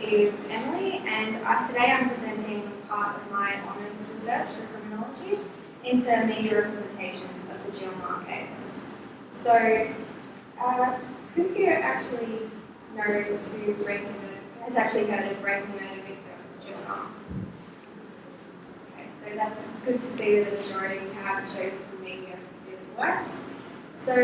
is Emily, and today I'm presenting part of my honours research for Criminology into media representations of the Jill Meagher case. So, who here actually knows who has actually heard of breaking murder victim Jill Meagher? Okay, so that's good to see that the majority have. It shows that the media really worked. So,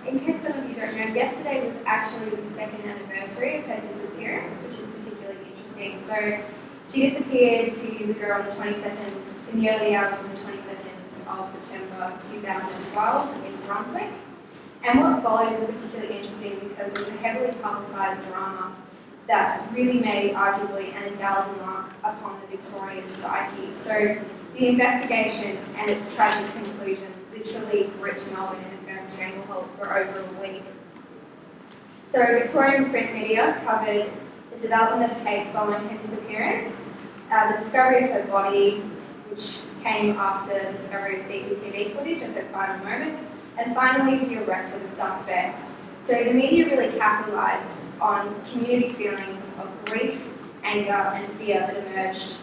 in case some of you don't know, yesterday was actually the second anniversary of her disappearance, which is particularly interesting. So, she disappeared 2 years ago on the 22nd, in the early hours of the 22nd of September 2012 in Brunswick. And what followed was particularly interesting because it was a heavily publicised drama that really made arguably an indelible mark upon the Victorian psyche. So, the investigation and its tragic conclusion literally gripped Melbourne in a firm stranglehold for over a week. So Victorian print media covered the development of the case following her disappearance, the discovery of her body, which came after the discovery of CCTV footage of her final moments, and finally the arrest of the suspect. So the media really capitalised on community feelings of grief, anger and fear that emerged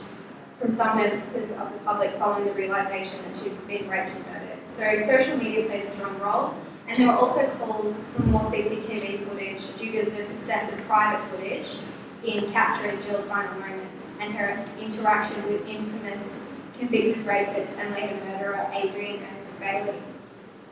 from some members of the public following the realisation that she'd been raped and murdered. So social media played a strong role, and there were also calls for more CCTV footage due to the success of private footage in capturing Jill's final moments and her interaction with infamous convicted rapist and later murderer Adrian Bailey.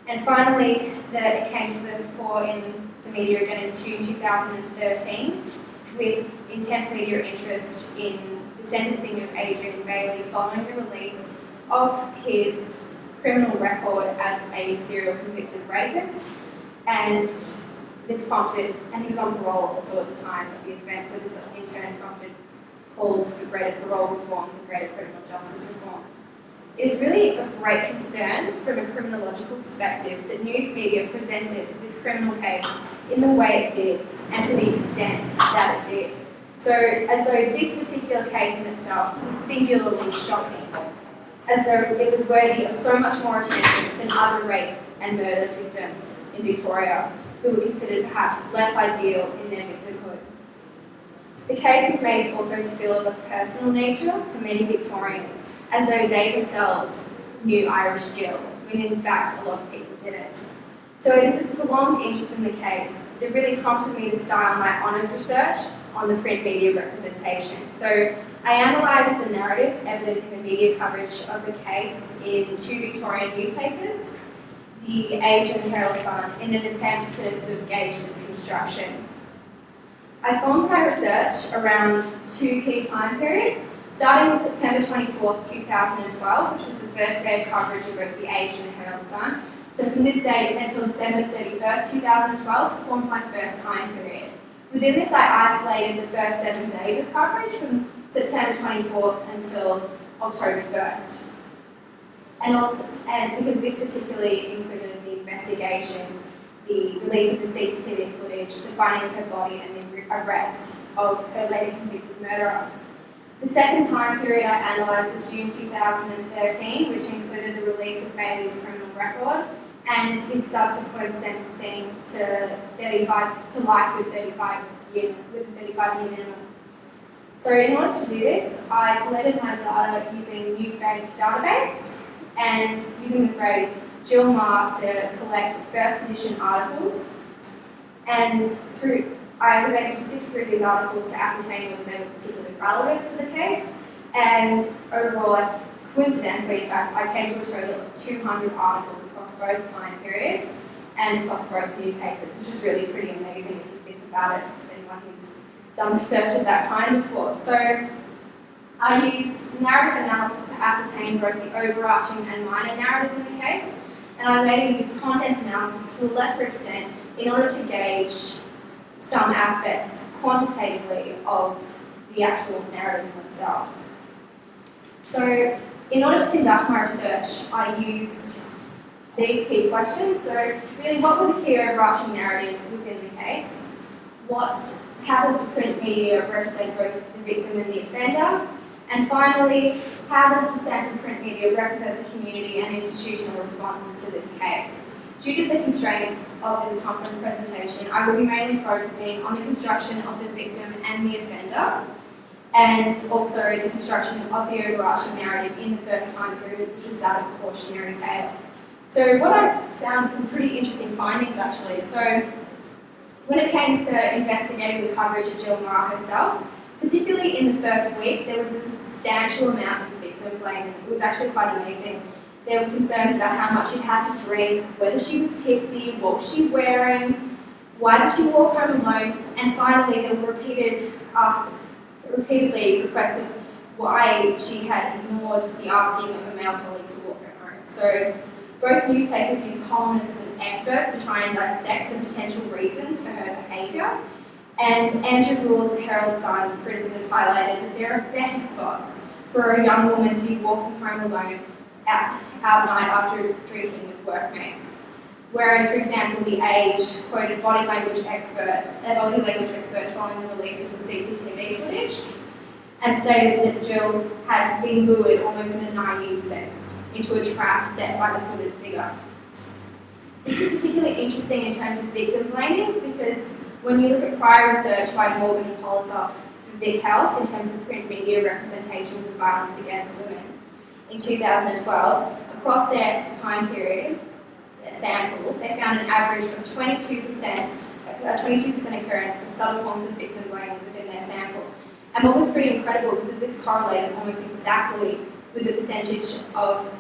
And finally, it came to the fore in the media again in June 2013 with intense media interest in the sentencing of Adrian Bailey following the release of his criminal record as a serial convicted rapist, and this prompted, and he was on parole also at the time of the offence, so this in turn prompted calls for greater parole reforms and greater criminal justice reforms. It is really of great concern from a criminological perspective that news media presented this criminal case in the way it did and to the extent that it did. So, as though this particular case in itself was singularly shocking, as though it was worthy of so much more attention than other rape and murder victims in Victoria, who were considered perhaps less ideal in their victimhood. The case was made also to feel of a personal nature to many Victorians, as though they themselves knew Irish Jill, when in fact a lot of people didn't. So it is this prolonged interest in the case that really prompted me to start my honours research on the print media representation. So I analysed the narratives evident in the media coverage of the case in 2 Victorian newspapers, the Age and the Herald Sun, in an attempt to sort of gauge this construction. I formed my research around 2 key time periods, starting with September 24th, 2012, which was the first day of coverage of both the Age and the Herald Sun. So from this date until December 31st, 2012, formed my first time period. Within this, I isolated the first 7 days of coverage from September 24th until October 1st. And because this particularly included the investigation, the release of the CCTV footage, the finding of her body, and the arrest of her later convicted murderer. The second time period I analysed was June 2013, which included the release of Bailey's criminal record and his subsequent sentencing to life with a 35-year minimum. So in order to do this, I collected my data using the Newsbank database and using the phrase Jill Meagher to collect first edition articles, and I was able to sift through these articles to ascertain whether they were particularly relevant to the case, and overall, coincidentally in fact, I came to a total of 200 articles across both time periods and across both newspapers, which is really pretty amazing if you think about it, if anyone who's done research of that kind before. So I used narrative analysis to ascertain both the overarching and minor narratives in the case, and I later used content analysis to a lesser extent in order to gauge some aspects quantitatively of the actual narratives themselves. So in order to conduct my research, I used these key questions. So really, what were the key overarching narratives within the case? How does the print media represent both the victim and the offender? And finally, how does the second print media represent the community and institutional responses to this case? Due to the constraints of this conference presentation, I will be mainly focusing on the construction of the victim and the offender, and also the construction of the overarching narrative in the first time period, which was that of a cautionary tale. So what I found some pretty interesting findings actually. So when it came to investigating the coverage of Jill Meagher herself, particularly in the first week, there was a substantial amount of victim blaming. It was actually quite amazing. There were concerns about how much she had to drink, whether she was tipsy, what was she wearing, why did she walk home alone, and finally there were repeatedly requested why she had ignored the asking of a male colleague to walk her home. So both newspapers used columnists and experts to try and dissect the potential reasons for her behaviour. And Andrew Rule of the Herald Sun, for instance, highlighted that there are better spots for a young woman to be walking home alone at night after drinking with workmates. Whereas, for example, The Age quoted a body language expert following the release of the CCTV footage and stated that Jill had been lured almost in a naive sense into a trap set by the hooded figure. This is particularly interesting in terms of victim blaming because when you look at prior research by Morgan and Politoff for Vic Health in terms of print media representations of violence against women in 2012, across their time period, their sample, they found an average of 22% occurrence of subtle forms of victim blaming within their sample. And what was pretty incredible was that this correlated almost exactly with the percentage of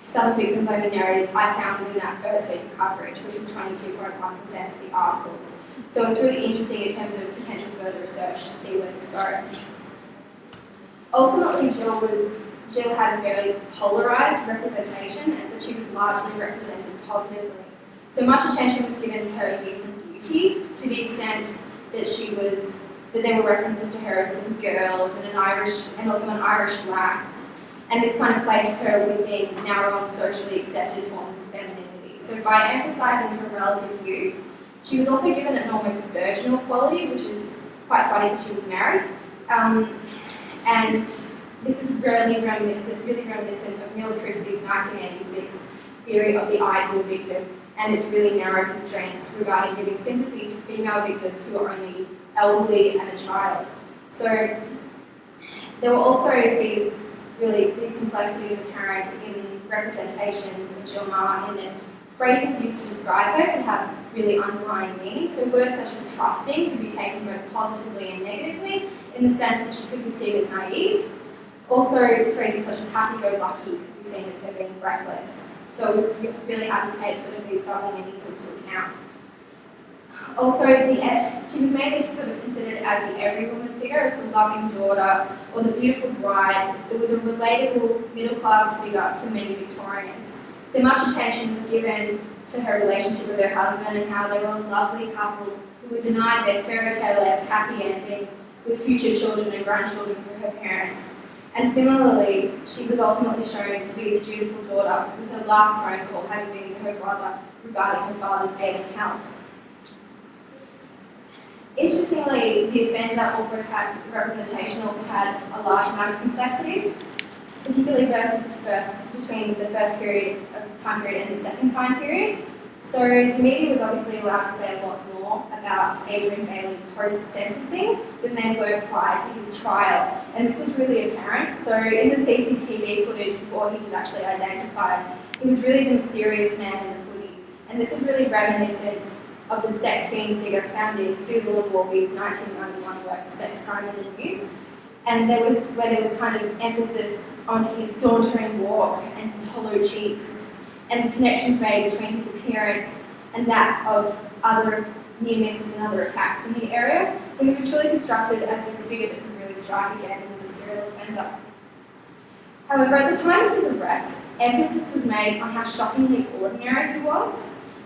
subtle victim blaming narratives I found within that first week of coverage, which was 22.1% of the articles. So it's really interesting in terms of potential further research to see where this goes. Ultimately, Jill had a fairly polarised representation, but she was largely represented positively. So much attention was given to her youth and beauty, to the extent that there were references to her as little girls and also an Irish lass. And this kind of placed her within narrow and socially accepted forms of femininity. So by emphasising her relative youth, she was also given an almost virginal quality, which is quite funny because she was married. And this is really reminiscent of Niels Christie's 1986 theory of the ideal victim and its really narrow constraints regarding giving sympathy to female victims who are only elderly and a child. So there were also these complexities apparent in representations of Jill Meagher in that phrases used to describe her could have really underlying meaning. So words such as trusting could be taken both positively and negatively in the sense that she could be seen as naive. Also, phrases such as happy-go-lucky could be seen as her being reckless. So you really have to take sort of these double meanings into account. Also, she was mainly sort of considered as the every woman figure, as the loving daughter or the beautiful bride that was a relatable middle-class figure to many Victorians. So much attention was given to her relationship with her husband and how they were a lovely couple who were denied their fairy tale-esque happy ending with future children and grandchildren for her parents. And similarly, she was ultimately shown to be the dutiful daughter, with her last phone call having been to her brother regarding her father's ailing health. Interestingly, the offender representation also had a large amount of complexities, particularly between the first time period and the second time period. So the media was obviously allowed to say a lot more about Adrian Bailey post-sentencing than they were prior to his trial. And this was really apparent. So in the CCTV footage before he was actually identified, he was really the mysterious man in the hoodie. And this is really reminiscent of the sex fiend figure found in Sue and Warby's 1991 work, Sex, Crime and the News. And there was kind of emphasis on his sauntering walk and his hollow cheeks, and connections made between his appearance and that of other near misses and other attacks in the area. So he was truly constructed as this figure that could really strike again and was a serial offender. However, at the time of his arrest, emphasis was made on how shockingly ordinary he was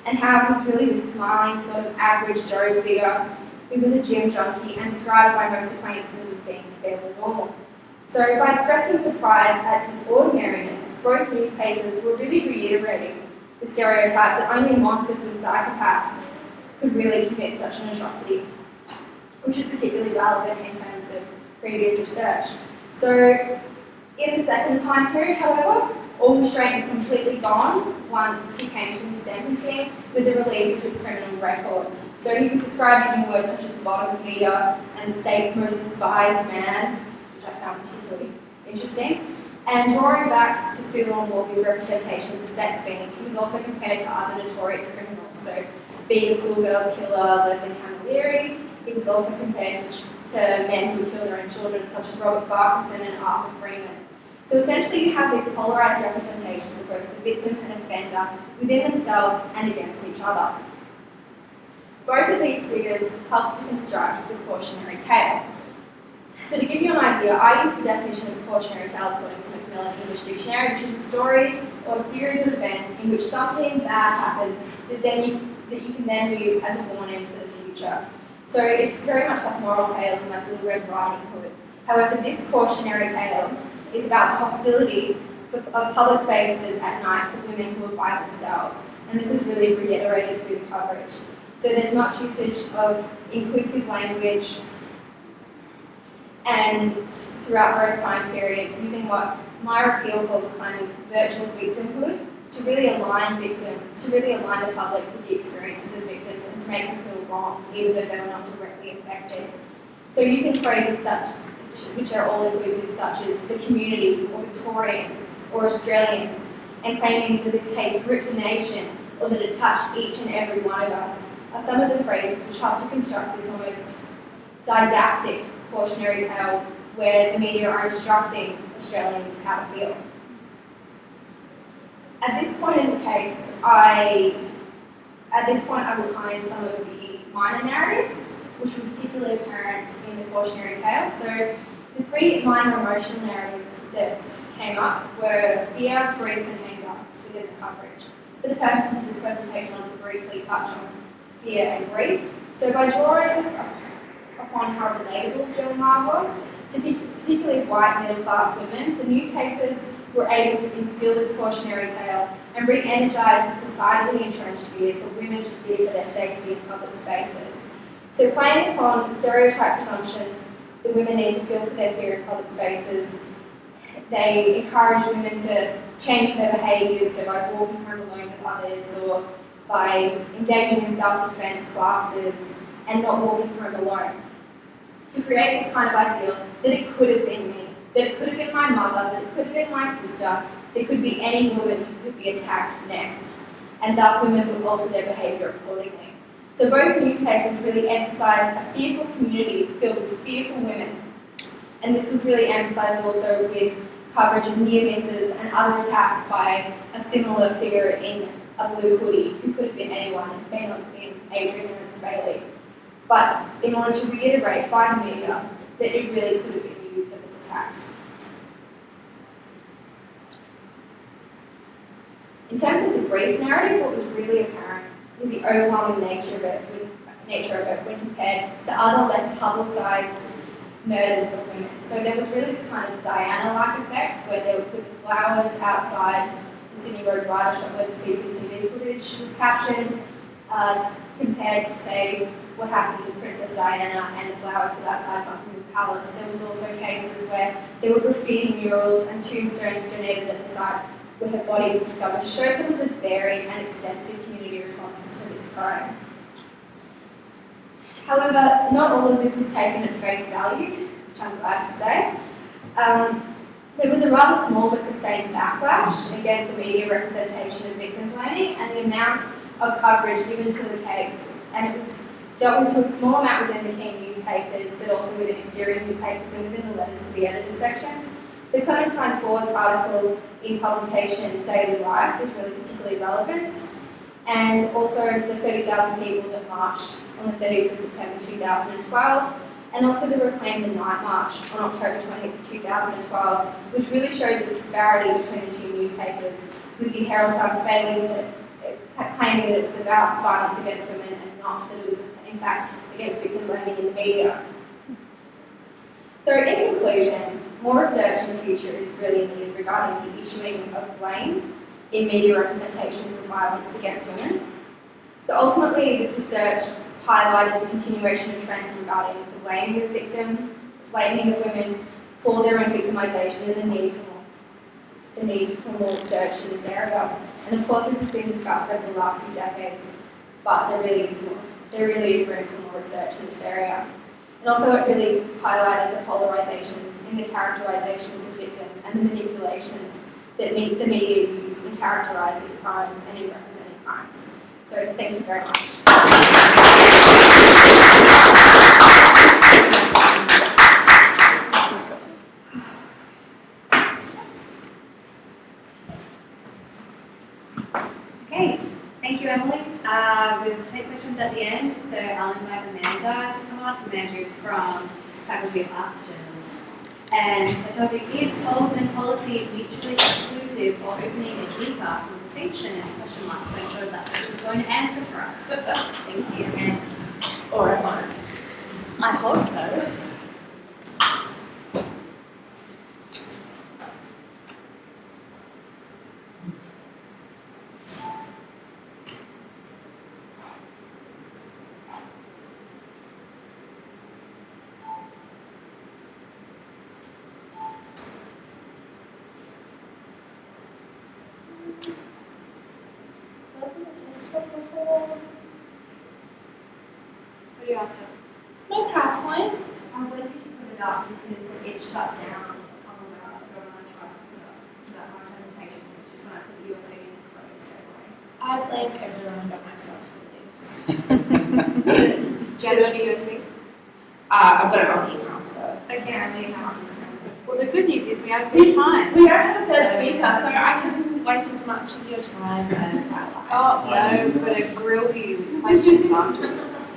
and how he was really this smiling sort of average Joe figure who was a gym junkie and described by most acquaintances as being fairly normal. So by expressing surprise at his ordinariness, both newspapers were really reiterating the stereotype that only monsters and psychopaths could really commit such an atrocity, which is particularly relevant in terms of previous research. So in the second time period, however, all restraint was completely gone once he came to his sentencing with the release of his criminal record. So he was described using words such as bottom feeder and the state's most despised man. I found particularly interesting. And drawing back to Sue Walker's representation of the sex fiend, he was also compared to other notorious criminals. So, being a schoolgirl killer, Leslie Camilleri, he was also compared to men who killed their own children, such as Robert Farquharson and Arthur Freeman. So essentially you have these polarised representations of both the victim and offender within themselves and against each other. Both of these figures help to construct the cautionary tale. So to give you an idea, I use the definition of cautionary tale according to the Macmillan English Dictionary, which is a story or a series of events in which something bad happens that you can then use as a warning for the future. So it's very much like moral tales, like Little Red Riding Hood. However, this cautionary tale is about the hostility of public spaces at night for women who are by themselves. And this is really reiterated through the coverage. So there's much usage of inclusive language and throughout both time periods, using what Myra Peel calls a kind of virtual victimhood to really align the public with the experiences of victims and to make them feel wronged, even though they were not directly affected. So using phrases which are all inclusive, such as the community, or Victorians, or Australians, and claiming that this case gripped a nation, or that it touched each and every one of us, are some of the phrases which help to construct this almost didactic cautionary tale where the media are instructing Australians how to feel. At this point in the case, I will tie in some of the minor narratives, which were particularly apparent in the cautionary tale. So the three minor emotional narratives that came up were fear, grief, and anger within the coverage. For the purposes of this presentation, I'll briefly touch on fear and grief. So by drawing upon how relatable Jill Meagher was to particularly white middle-class women, the newspapers were able to instill this cautionary tale and re-energise the societally entrenched fears that women should fear for their safety in public spaces. So playing upon stereotype presumptions that women need to feel for their fear in public spaces, they encourage women to change their behaviours, so by walking home alone with others or by engaging in self-defence classes and not walking home alone. To create this kind of ideal that it could have been me, that it could have been my mother, that it could have been my sister, there could be any woman who could be attacked next, and thus women would alter their behaviour accordingly. So both newspapers really emphasised a fearful community filled with fearful women, and this was really emphasised also with coverage of near misses and other attacks by a similar figure in a blue hoodie, who could have been anyone, it may not have been Adrian Bailey. But in order to reiterate by the media that it really could have been you that was attacked. In terms of the grief narrative, what was really apparent was the overwhelming nature of it when compared to other less publicised murders of women. So there was really this kind of Diana-like effect where they would put the flowers outside the Sydney Road rider shop where the CCTV footage was captured, compared to, say, what happened with Princess Diana and the flowers put outside Buckingham Palace. There was also cases where there were graffiti murals and tombstones donated at the site where her body was discovered to show some of the varied and extensive community responses to this crime. However, not all of this was taken at face value, which I'm glad to say. There was a rather small but sustained backlash against the media representation of victim blaming and the amount of coverage given to the case, and it was dealt with to a small amount within the key newspapers, but also within exterior newspapers and within the letters to the editor sections. So Clementine Ford's article in publication Daily Life was really particularly relevant, and also the 30,000 people that marched on the 30th of September 2012, and also the Reclaim the Night March on October 20th, 2012, which really showed the disparity between the two newspapers, with the Herald Sun failing to claiming that it was about violence against women and not that it was in fact against victim blaming in the media. So in conclusion, more research in the future is really needed regarding the issuing of blame in media representations of violence against women. So ultimately, this research highlighted the continuation of trends regarding the blaming of women for their own victimisation and the need for more research in this area. And of course, this has been discussed over the last few decades, but there really is room for more research in this area. And also it really highlighted the polarizations in the characterizations of victims and the manipulations that the media use in characterizing crimes and in representing crimes. So thank you very much. Okay, thank you, Emily. We will take questions at the end, so I'll invite Amanda to come up. Amanda is from Faculty of Arts Journalism. And the topic is polls and policy mutually exclusive or opening a deeper conversation? Question mark. So I'm sure that's what she's going to answer for us. Thank you, Amanda. Or I hope so. What are you after? No PowerPoint. When did you put it up? Because it shut down a couple of hours ago when I tried to put up my presentation, which is when I put the USA in and closed straight away. I blame everyone but myself for this. Jen, what do you speak? I've got it on email, so. Okay, I do have this. well, the good news is we have good time. We don't have a third speaker, so I can waste as much of your time as I like. Oh, no, we're going to grill you with questions afterwards.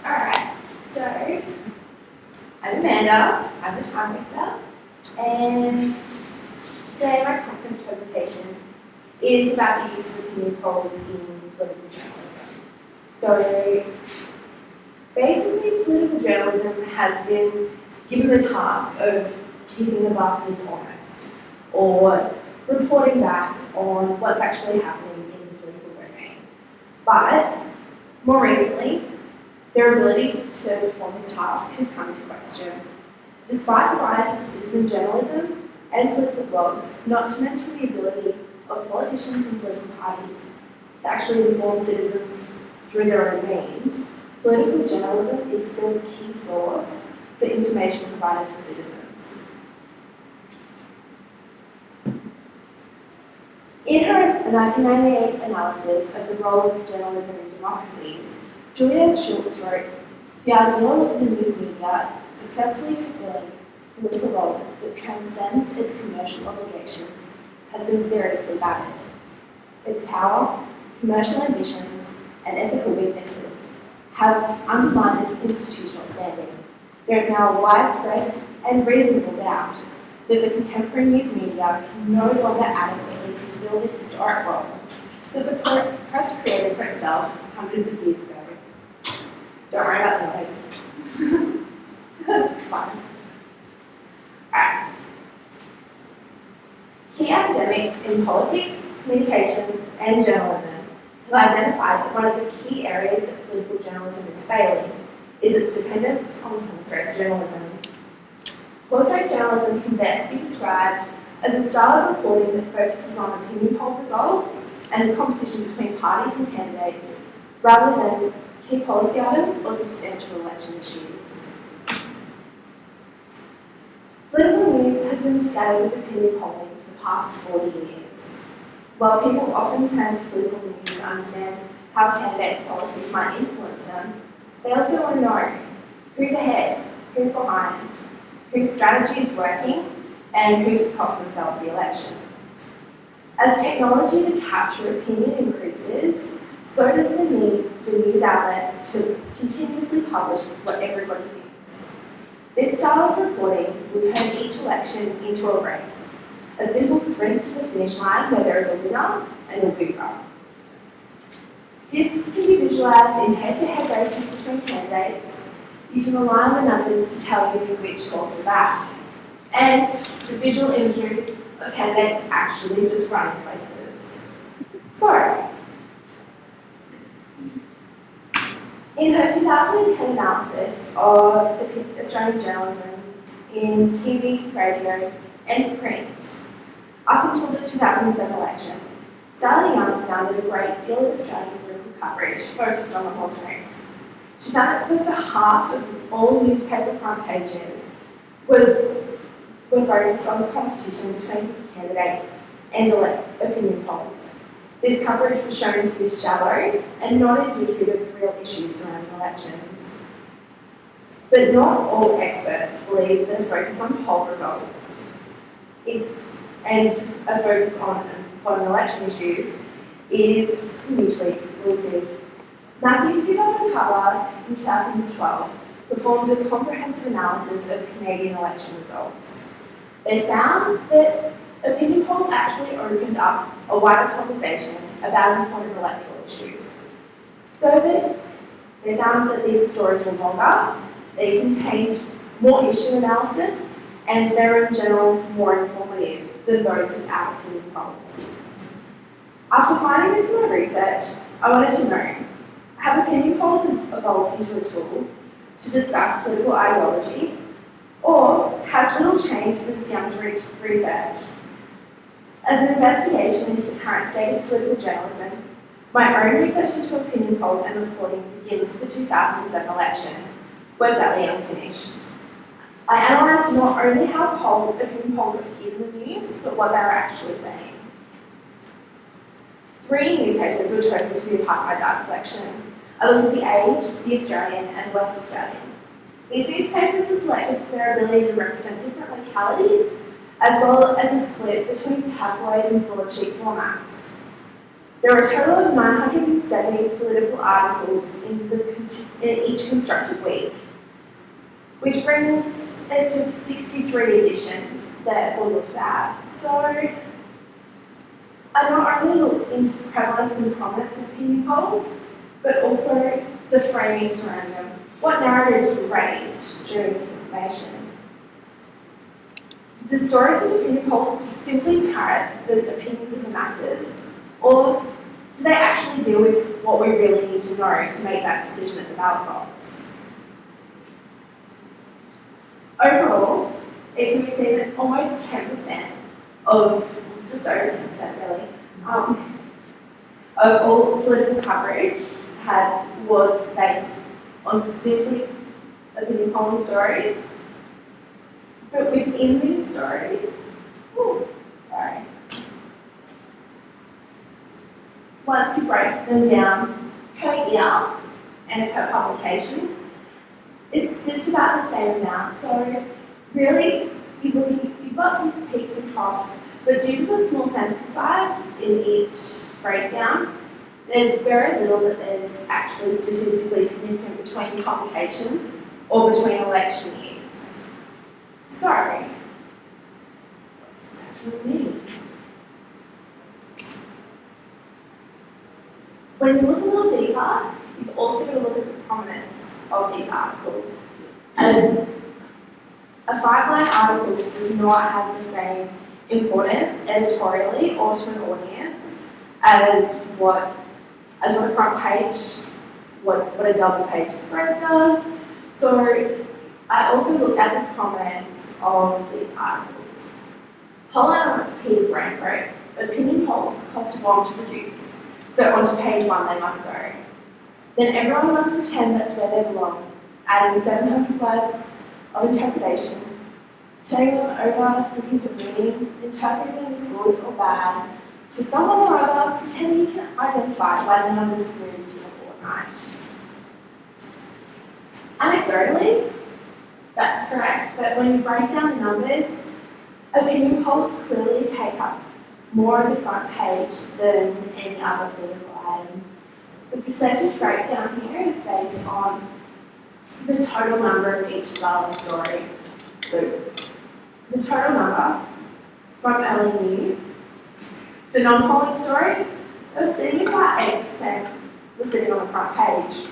Alright, so I'm Amanda, I'm a time waster, and today my conference presentation is about the use of opinion polls in political journalism. So basically political journalism has been given the task of keeping the bastards honest or reporting back on what's actually happening in the political domain. But more recently, their ability to perform this task has come into question. Despite the rise of citizen journalism and political blogs, not to mention the ability of politicians and political parties to actually inform citizens through their own means, political journalism is still a key source for information provided to citizens. In her 1998 analysis of the role of journalism in democracies, Julia Schultz wrote, "The ideal of the news media successfully fulfilling a political role that transcends its commercial obligations has been seriously battered. Its power, commercial ambitions, and ethical weaknesses have undermined its institutional standing. There is now a widespread and reasonable doubt that the contemporary news media can no longer adequately fulfill the historic role that the press created for itself hundreds of years ago." Don't worry about the noise. It's fine. Alright. Key academics in politics, communications, and journalism have identified that one of the key areas that political journalism is failing is its dependence on horse-race journalism. Horse-race journalism can best be described as a style of reporting that focuses on opinion poll results and the competition between parties and candidates, rather than key policy items or substantial election issues. Political news has been scattered with opinion polling for the past 40 years. While people often turn to political news to understand how candidates' policies might influence them, they also want to know who's ahead, who's behind, whose strategy is working, and who just cost themselves the election. As technology to capture opinion increases, so does the need for news outlets to continuously publish what everybody thinks. This style of reporting will turn each election into a race, a simple sprint to the finish line where there is a winner and a loser. This can be visualised in head-to-head races between candidates. You can rely on the numbers to tell you which horse to back, and the visual imagery of candidates actually just running places. So, in her 2010 analysis of the Australian journalism in TV, radio, and print, up until the 2007 election, Sally Young found that a great deal of Australian political coverage focused on the horse race. She found that close to half of all newspaper front pages were focused on the competition between candidates and opinion polls. This coverage was shown to be shallow and not indicative of real issues surrounding elections. But not all experts believe that a focus on poll results and a focus on election issues is mutually exclusive. Matthews picked up on cover in 2012 performed a comprehensive analysis of Canadian election results. They found that opinion polls actually opened up a wider conversation about important electoral issues. So that they found that these stories were longer, they contained more issue analysis, and they were in general more informative than those without opinion polls. After finding this in my research, I wanted to know, have opinion polls evolved into a tool to discuss political ideology, or has little changed since Young's research? As an investigation into the current state of political journalism, my own research into opinion polls and reporting begins with the 2007 election, where Sally Young finished. I analysed not only how opinion polls appeared in the news, but what they were actually saying. 3 newspapers were chosen to be a part of my data collection. I looked at The Age, The Australian, and West Australian. These newspapers were selected for their ability to represent different localities, as well as a split between tabloid and broadsheet formats. There were a total of 970 political articles in each constructed week, which brings it to 63 editions that were looked at. So I not only looked into the prevalence and prominence of opinion polls, but also the framing surrounding them. What narratives were raised during this information? Do stories of opinion polls simply parrot the opinions of the masses, or do they actually deal with what we really need to know to make that decision at the ballot box? Overall, it can be seen that almost 10% just over 10% really, of all political coverage was based on simply opinion polling stories. But within these stories, once you break them down per year and per publication, it sits about the same amount. So really, you've got some peaks and troughs, but due to the small sample size in each breakdown, there's very little that is actually statistically significant between publications or between election years. So, what does this actually mean? When you look a little deeper, you've also got to look at the prominence of these articles. And a 5-line article does not have the same importance editorially or to an audience as what a front page, what a double page spread does. So I also looked at the prominence of these articles. Poll analyst Peter Brand wrote, opinion polls cost a bomb to produce, so onto page 1 they must go. Then everyone must pretend that's where they belong, adding 700 words of interpretation, turning them over, looking for meaning, interpreting them as good or bad, for someone or other, pretending you can identify why the numbers have moved in a fortnight. Anecdotally, that's correct, but when you break down the numbers, opinion polls clearly take up more of the front page than any other political item. The percentage breakdown here is based on the total number of each style of story. So the total number from early news. For non-polling stories, it was sitting about 8% was sitting on the front page.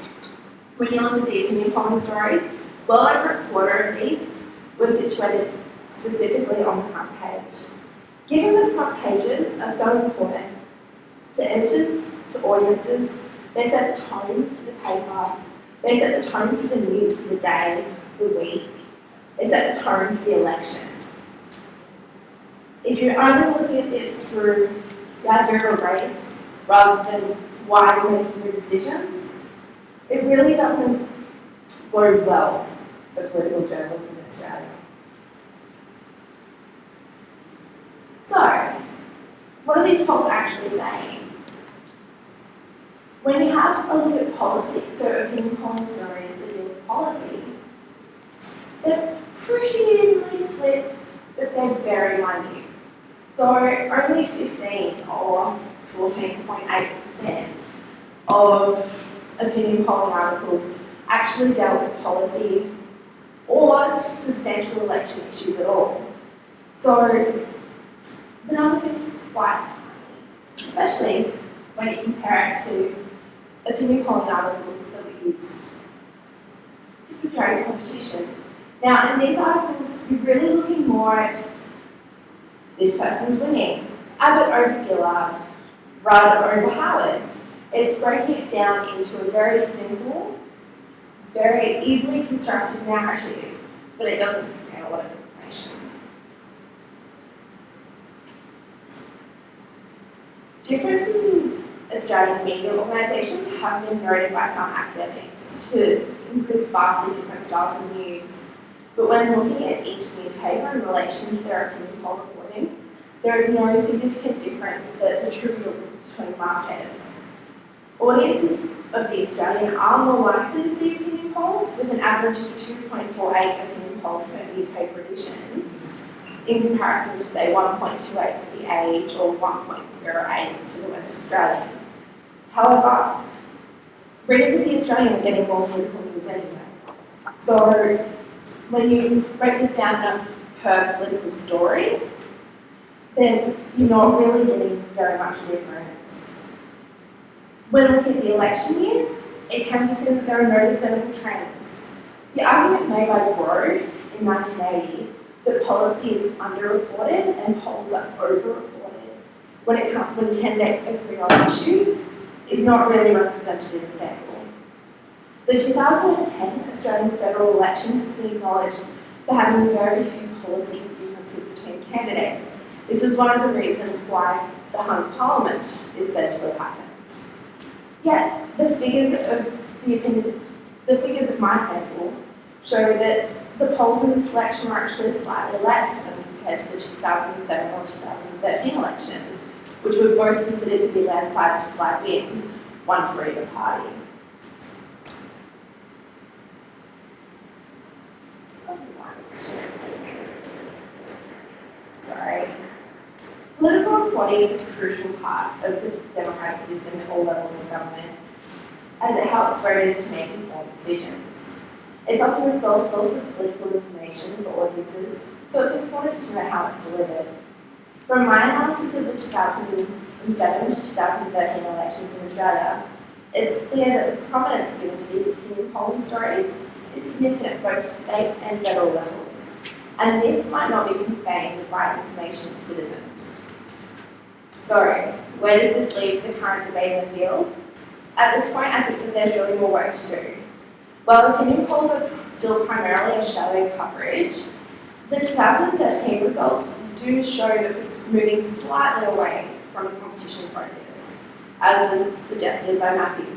When you look at the opinion polling stories, well over a quarter of these were situated specifically on the front page. Given that front pages are so important to editors, to audiences, they set the tone for the paper, they set the tone for the news for the day, the week, they set the tone for the election. If you're only looking at this through the idea of race rather than why you're making your decisions, it really doesn't bode well for political journalism in Australia. So, what are these polls actually saying? When you have a look at policy, so opinion polling stories that deal with policy, they're pretty evenly split, but they're very minute. So only 15 or 14.8% of opinion polling articles actually dealt with policy or substantial election issues at all. So the number seems quite tiny, especially when you compare it to opinion polling articles that we used to portray competition. Now, in these articles, you're really looking more at this person's winning, Abbott over Gillard, Rudd over Howard. It's breaking it down into a very simple, very easily constructed narrative, but it doesn't contain a lot of information. Differences in Australian media organisations have been noted by some academics to include vastly different styles of news. But when looking at each newspaper in relation to their opinion poll reporting, there is no significant difference that's attributable between mastheads. Audiences of the Australian are more likely to see opinion polls, with an average of 2.48 opinion polls per newspaper edition, in comparison to, say, 1.28 for the Age or 1.08 for the West Australian. However, readers of the Australian are getting more political news anyway. So when you break this down per political story, then you're not really getting very much difference. When looking at the election years, it can be seen that there are no discernible trends. The argument made by Grove in 1980 that policy is underreported and polls are overreported when candidates agree on issues is not really representative of sample. The 2010 Australian federal election has been acknowledged for having very few policy differences between candidates. This was one of the reasons why the hung parliament is said to have happened. Yet the figures of my sample show that the polls in this election were actually slightly less when compared to the 2007 or 2013 elections, which were both considered to be landslide wins, one for either party. Sorry. Political reporting is a crucial part of the democratic system at all levels of government, as it helps voters to make informed decisions. It's often the sole source of political information for audiences, so it's important to know how it's delivered. From my analysis of the 2007 to 2013 elections in Australia, it's clear that the prominence given to these opinion polling stories is significant at both state and federal levels, and this might not be conveying the right information to citizens. So, where does this leave the current debate in the field? At this point, I think that there's really more work to do. While opinion polls are still primarily a shallow coverage, the 2013 results do show that it's moving slightly away from a competition focus, as was suggested by Matthew's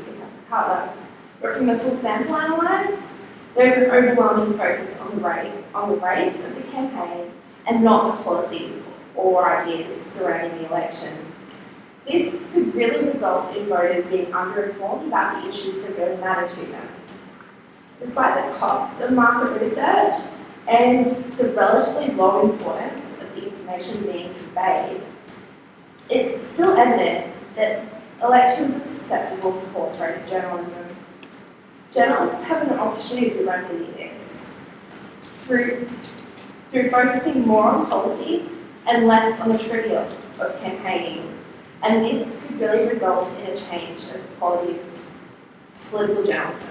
Cutler. But from the full sample analysed, there's an overwhelming focus on the race of the campaign and not the policy or ideas surrounding the election. This could really result in voters being underinformed about the issues that really matter to them. Despite the costs of market research and the relatively low importance of the information being conveyed, it's still evident that elections are susceptible to horse race journalism. Journalists have an opportunity to remedy this through focusing more on policy and less on the trivia of campaigning. And this could really result in a change of the quality of political journalism.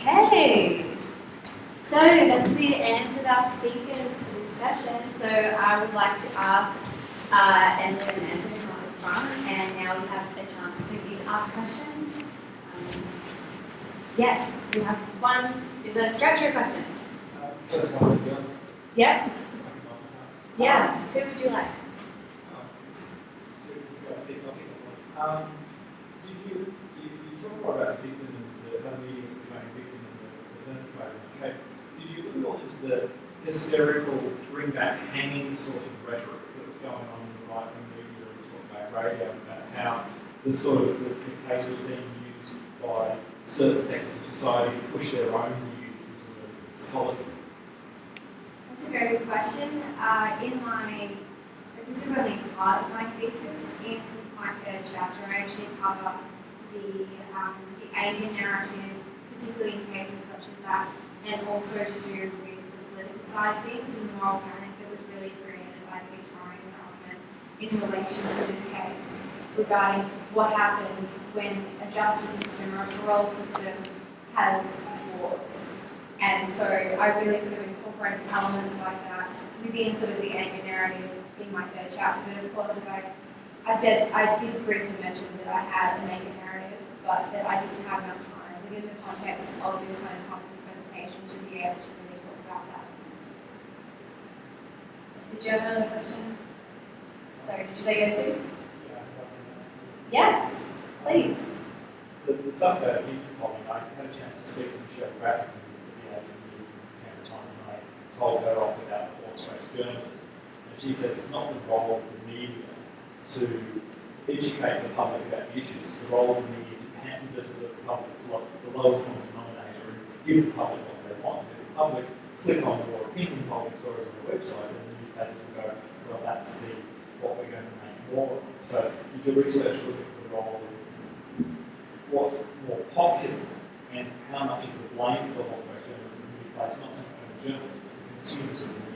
Okay, so that's the end of our speakers for this session. So I would like to ask Emily and Amanda to come up front, and now we have a chance for you to ask questions. Yes, we have one. Is it a structure question? First one, yeah. Yep. Yeah. Who would you like? You talk a lot about the victim and the meeting between victim and the perpetrator. Okay. Did you look into the hysterical, bring back hanging sort of rhetoric that was going on in the right wing media and talk about radio about how the sort of the case was being used by certain sectors of society to push their own views into the politics? That's a very good question. This is only part of my thesis. In my third chapter, I actually cover the behaviour narrative, particularly in cases such as that, and also to do with the political side of things and the moral panic that was really created by the Victorian government in relation to this case, regarding what happens when a justice system or a parole system has flaws. And so I really sort of incorporated elements like that within sort of the anger narrative in my third chapter. But of course, as I said, I did briefly mention that I had an anger narrative, but that I didn't have enough time within the context of this kind of conference presentation to be able to really talk about that. Did you have another question? Sorry, did you say you had two? Yes, please. The stuff about victim polling, I had a chance to speak to Michelle Bratton, who's at the age of years in the time, and I told her off about the horse race journalism. And she said it's not the role of the media to educate the public about the issues, it's the role of the media to pander to the public, it's like the lowest common denominator, and give the public what they want. If the public click on more opinion polling stories on the website, then the newspapers will go, well, that's what we're going to make more of. So you do research look at the role of what's more popular and how much of the blame for the whole race journalism can be placed not so much on the journalists, but the consumers of the media.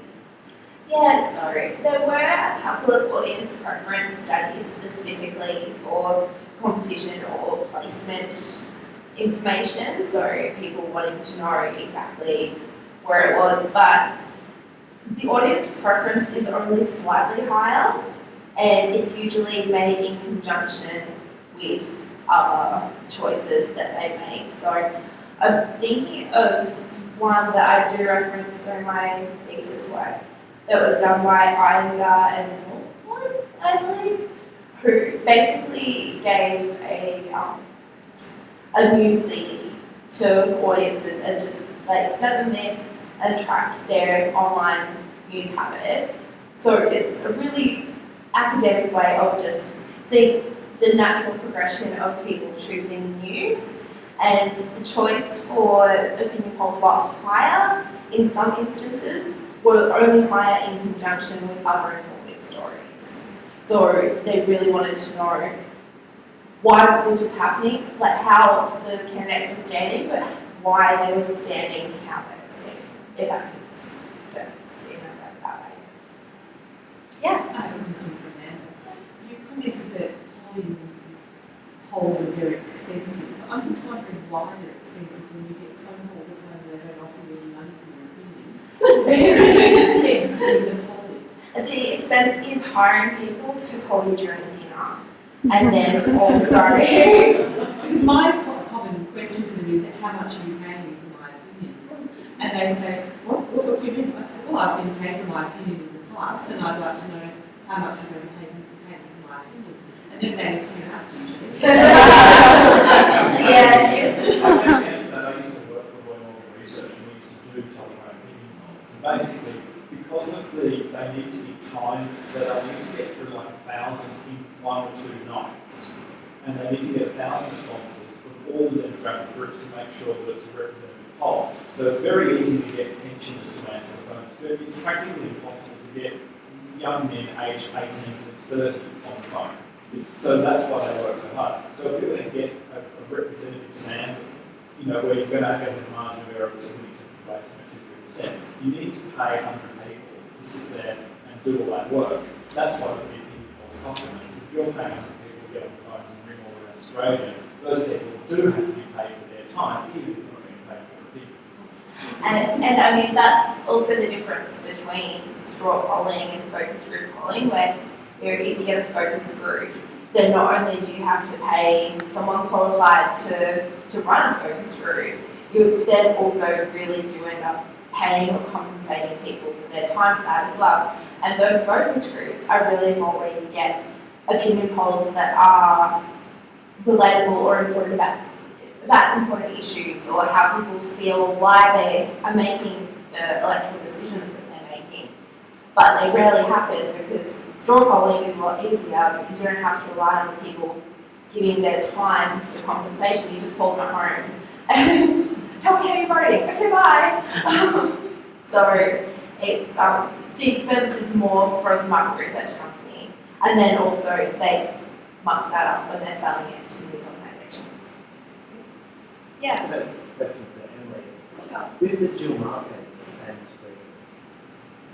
Yeah, so there were a couple of audience preference studies specifically for competition or placement information, so people wanting to know exactly where it was, but the audience preference is only slightly higher, and it's usually made in conjunction with other choices that they make. So I'm thinking of one that I do reference through my thesis work that was done by ICUR and Cohen, I believe, who basically gave a news CD to audiences and just like sent them this and tracked their online news habit. So it's a really academic way of just seeing the natural progression of people choosing news, and the choice for opinion polls, while higher in some instances, were only higher in conjunction with other informative stories. So they really wanted to know why this was happening, like how the candidates were standing, but why they were standing, how they were standing, if that makes sense in that way. Yeah? I have a question for Amanda. You commented that polls are very expensive. I'm just wondering why they're expensive when you get phone calls at home and they don't offer you any money for your opinion. Where is the expense in the polling? The expense is hiring people to call you during dinner. And then also... Because my common question to them is, how much are you paying me for my opinion? And they say, what do you mean? I said, well, I've been paid for my opinion in the past, and I'd like to know how much you're going to pay me for my opinion. And then they clean it up usually. Yes. I used to work for Royal Northern Research, and we used to do telephone opinion polls. And basically, because of they need to be timed, so they need to get through like 1,000 in 1 or 2 nights, and they need to get 1,000 responses from all the demographic groups to make sure that it's a representative poll. So it's very easy to get pensioners to answer the phones, but it's practically impossible to get young men aged 18 to 30 on the phone. So that's why they work so hard. So if you're going to get a representative sample, where you're going to have a margin of error of 2-3%, you need to pay 100 people to sit there and do all that work. That's why the big polls cost money. If you're paying 100 people to get on the phones and ring all around Australia, those people do have to be paid for their time, even if they're not being paid for the people. And I mean, that's also the difference between straw polling and focus group polling, when if you get a focus group, then not only do you have to pay someone qualified to run a focus group, you then also really do end up paying or compensating people for their time for that as well. And those focus groups are really more where you get opinion polls that are relatable or important about important issues, or how people feel, why they are making the electoral decisions that they're making. But they rarely happen because straw polling is a lot easier because you don't have to rely on people giving their time for compensation. You just call them at home and tell me how you're voting. Okay, bye. So it's the expense is more for the market research company, and then also they mark that up when they're selling it to these organisations. Yeah. Question for Emily. Sure. With the dual markets and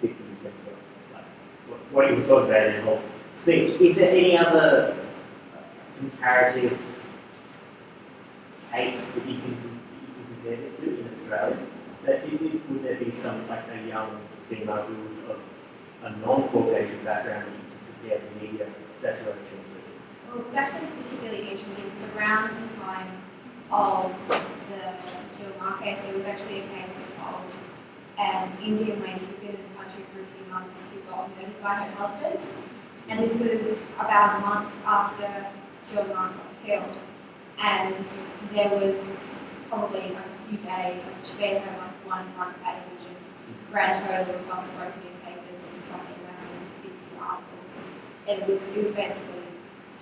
the 50% of what you were talking about in your speech, is there any other comparative case that you can compare this to in Australia? Would there be some, like a young female who was of a non-Caucasian background that you could compare the media saturation to? Well, it's actually particularly interesting because around the time of the Jill Meagher case, there was actually a case of an Indian lady who'd been in the country for a few months who got murdered by her husband. And this was about a month after Jill Meagher got killed. And there was probably like a few days, like she gave her like one front page and grand total across both newspapers was something less than 50 articles. And it was basically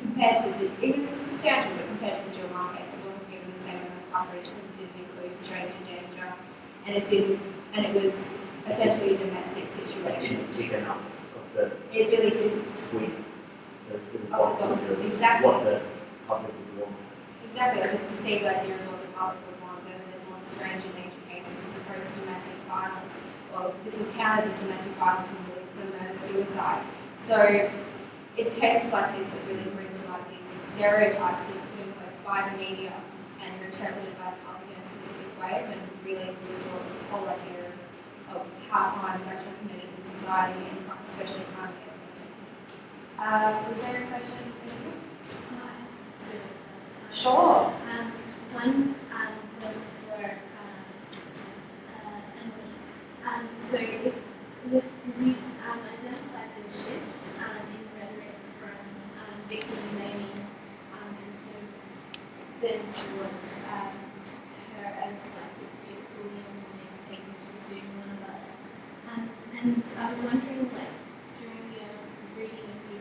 compared to it was substantial, but compared to the Jill Meagher case, it wasn't given the same amount of coverage because it didn't include stranger danger, and it was essentially a domestic situation. Tick enough of the It really didn't. sweep, those little Oh, boxes of exactly. what the public would want. Exactly, like this perceived idea of what the public would want, whether they're more stranger danger cases as opposed to domestic violence. Well, this was counted as domestic violence when it was a murder-suicide. So it's cases like this that really bring to light these stereotypes that are put in place by the media and are interpreted by the public in a specific way, and really distorts this whole idea of how crime is actually committed in society, and especially crime against women. Was there a question? Sure. One was for Emily. So because you identified the shift in rhetoric from victim blaming and sort of then towards her as like this beautiful young woman taking she's being one of us. And I was wondering, like, during your reading, if you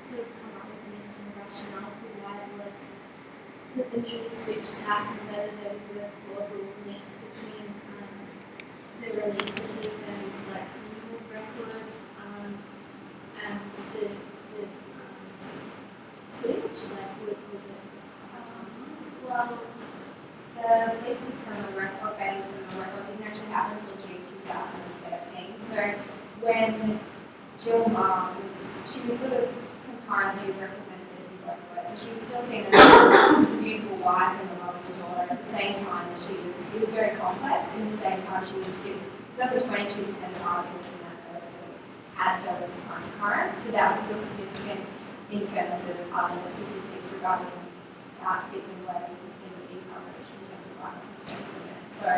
sort of come up with any rationale for why it was that the media switched tack, and whether there was a causal link between the release of Ethan's like criminal record and the switch, like was it? Well, the policeman's criminal record, Bailey's criminal record, didn't actually happen until June 2013. So when Jill Meagher she was sort of concurrently represented in both ways. So she was still seen as a beautiful wife and a loving daughter at the same time that it was very complex. In the same time, she was given, only 22% of articles in that first book had her as concurrence, but that was still significant in terms of other statistics regarding victim blaming in the coverage in terms of violence against women. So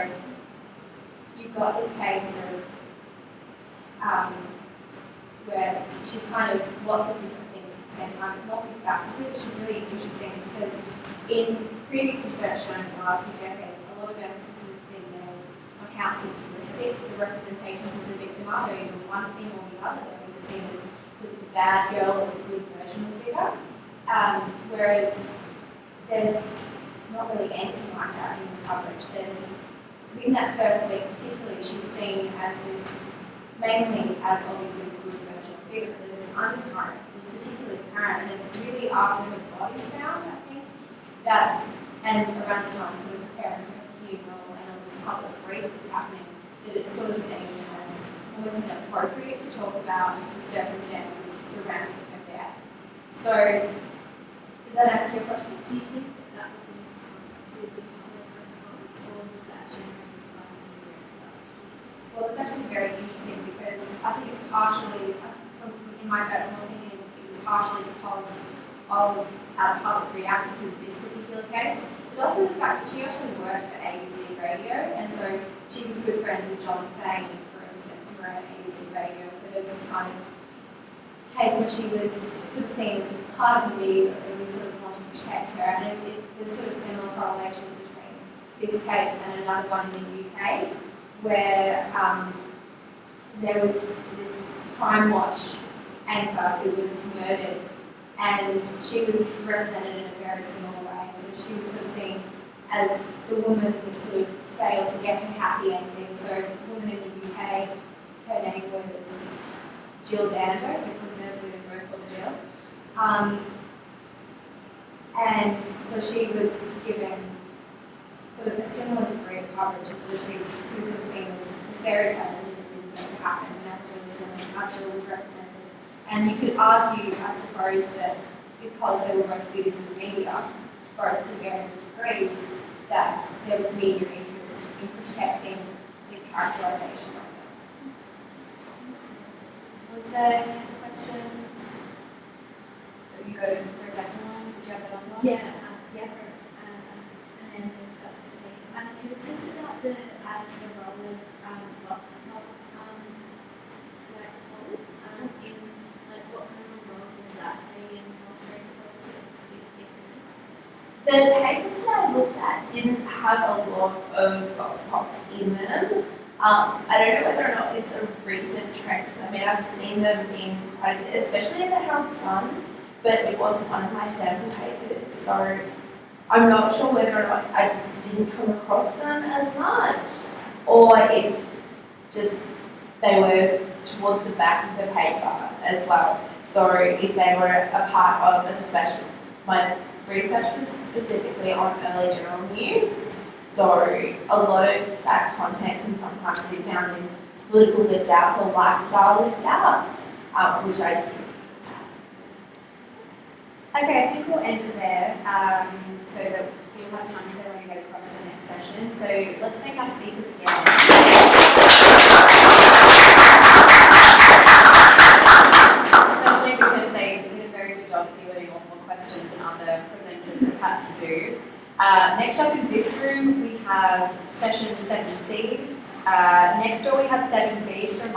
you've got this case of where she's kind of lots of different things at the same time. It's multifaceted, which is really interesting because in previous research shown in the last few decades, a lot of emphasis has been made on how simplistic the representations of the victim are. They're either one thing or the other. They're either seen as the bad girl or the good version of the figure. Whereas there's not really anything like that in this coverage. There's in that first week particularly, she's seen as this, mainly as obviously a good virtual figure, but there's this undercurrent, which is particularly apparent, and it's really after her body's found, I think, that, and around the time sort of preparing for her funeral and all this public grief that's happening, that it's sort of seen as almost inappropriate to talk about the circumstances surrounding her death. So, does that answer your question? Do you think that was in response to the public response, or was that generated by the media itself? Well, it's actually very interesting because I think it's partially, in my personal opinion, it's partially because of how the public reacted to this particular case, but also the fact that she actually worked for ABC Radio, and so she was good friends with John Fane, for instance, who ran ABC Radio. So there was this kind of case where she was sort of seen as part of the media, so we sort of want to protect her, and there's sort of similar correlations between this case and another one in the UK, where there was this Crime Watch anchor who was murdered, and she was represented in a very similar way. So she was sort of seen as the woman who sort of failed to get her happy ending. So the woman in the UK, her name was Jill Meagher, so prisoners with a group called Jill. And so she was given sort of a similar degree of coverage, so she was sort of seen as a fairy tale that didn't get to happen, and that's really similar how Jill was represented. And you could argue, I suppose, that because they were both figures in the media, both to varying degrees, that there was media interest in protecting the characterisation of them. Was there any other questions? So you go for a second one. Did you have that on one? Yeah, and then if that's okay. It was just about the role of Vox Pop like polls in like what kind of role does that play in Australia's politics, if any? The papers that I looked at didn't have a lot of Vox Pops in them. I don't know whether or not it's a recent trend, because I mean I've seen them in quite a bit, especially in the Herald Sun, but it wasn't one of my sample papers, so I'm not sure whether or not I just didn't come across them as much, or if just they were towards the back of the paper as well. So if they were a part of a special, my research was specifically on early general news, so a lot of that content can sometimes be found in political lift outs or lifestyle lift outs, which I think. Okay, I think we'll enter there so that we'll have time for everyone to get across to the next session. So let's thank our speakers again. Especially because they did a very good job fielding all more questions than other presenters have had to do. Next up in this room we have session 7C. Next door we have 7B to remind